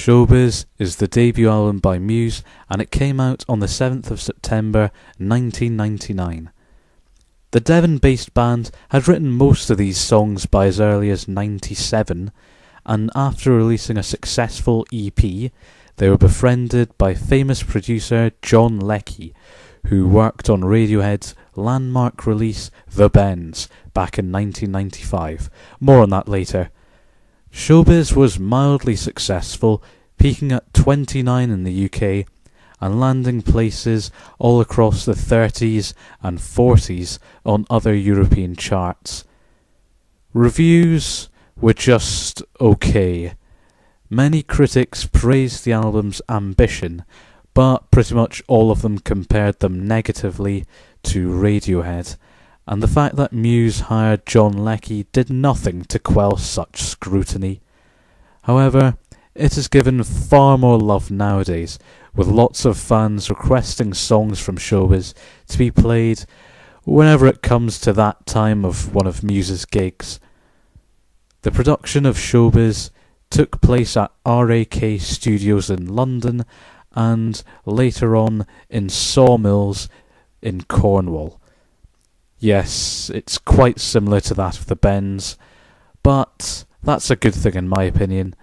Showbiz is the debut album by Muse, and it came out on the 7th of September 1999. The Devon-based band had written most of these songs by as early as '97, and after releasing a successful EP, they were befriended by famous producer John Leckie, who worked on Radiohead's landmark release The Bends back in 1995. More on that later. Showbiz was mildly successful, peaking at 29 in the UK and landing places all across the 30s and 40s on other European charts. Reviews were just okay. Many critics praised the album's ambition, but pretty much all of them compared them negatively to Radiohead, and the fact that Muse hired John Leckie did nothing to quell such scrutiny. However, it is given far more love nowadays, with lots of fans requesting songs from Showbiz to be played whenever it comes to that time of one of Muse's gigs. The production of Showbiz took place at RAK Studios in London and later on in Sawmills in Cornwall. Yes, it's quite similar to that of the Bends, but that's a good thing in my opinion.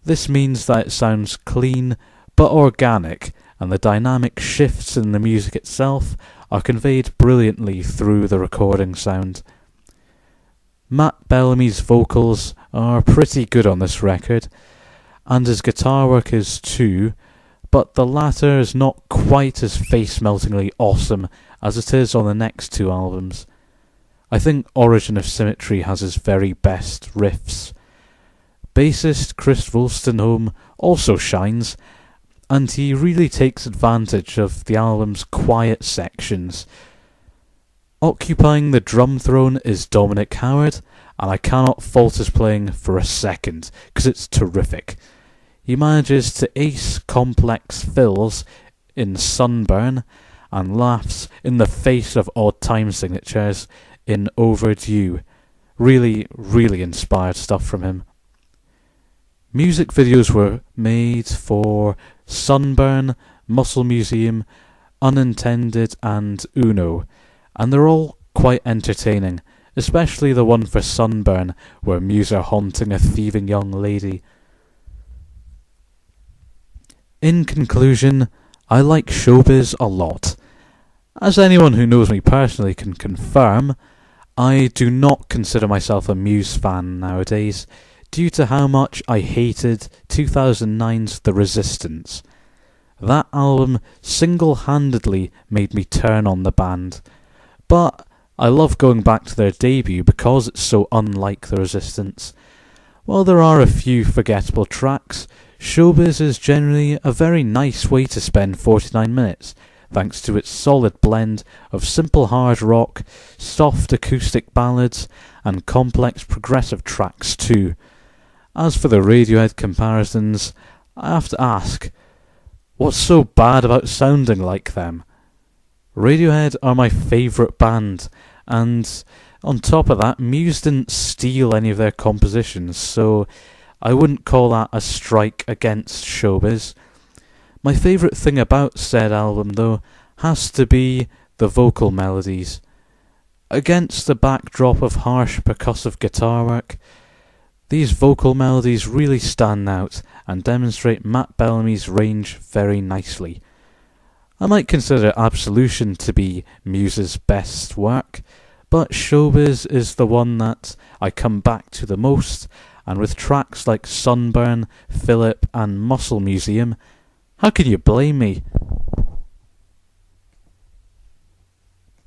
This means that it sounds clean but organic, and the dynamic shifts in the music itself are conveyed brilliantly through the recording sound. Matt Bellamy's vocals are pretty good on this record, and his guitar work is too, but the latter is not quite as face-meltingly awesome as it is on the next two albums. I think Origin of Symmetry has his very best riffs. Bassist Chris Wolstenholme also shines, and he really takes advantage of the album's quiet sections. Occupying the drum throne is Dominic Howard, and I cannot fault his playing for a second, because it's terrific. He manages to ace complex fills in Sunburn, and laughs in the face of odd time signatures in Overdue. Really, really inspired stuff from him. Music videos were made for Sunburn, Muscle Museum, Unintended and Uno, and they're all quite entertaining, especially the one for Sunburn where Muse are haunting a thieving young lady. In conclusion, I like Showbiz a lot. As anyone who knows me personally can confirm, I do not consider myself a Muse fan nowadays, due to how much I hated 2009's The Resistance. That album single-handedly made me turn on the band, but I love going back to their debut because it's so unlike The Resistance. While there are a few forgettable tracks, Showbiz is generally a very nice way to spend 49 minutes, thanks to its solid blend of simple hard rock, soft acoustic ballads, and complex progressive tracks too. As for the Radiohead comparisons, I have to ask, what's so bad about sounding like them? Radiohead are my favourite band, and on top of that, Muse didn't steal any of their compositions, so I wouldn't call that a strike against Showbiz. My favourite thing about said album, though, has to be the vocal melodies. Against the backdrop of harsh percussive guitar work, these vocal melodies really stand out and demonstrate Matt Bellamy's range very nicely. I might consider Absolution to be Muse's best work, but Showbiz is the one that I come back to the most, and with tracks like Sunburn, Philip and Muscle Museum, how can you blame me?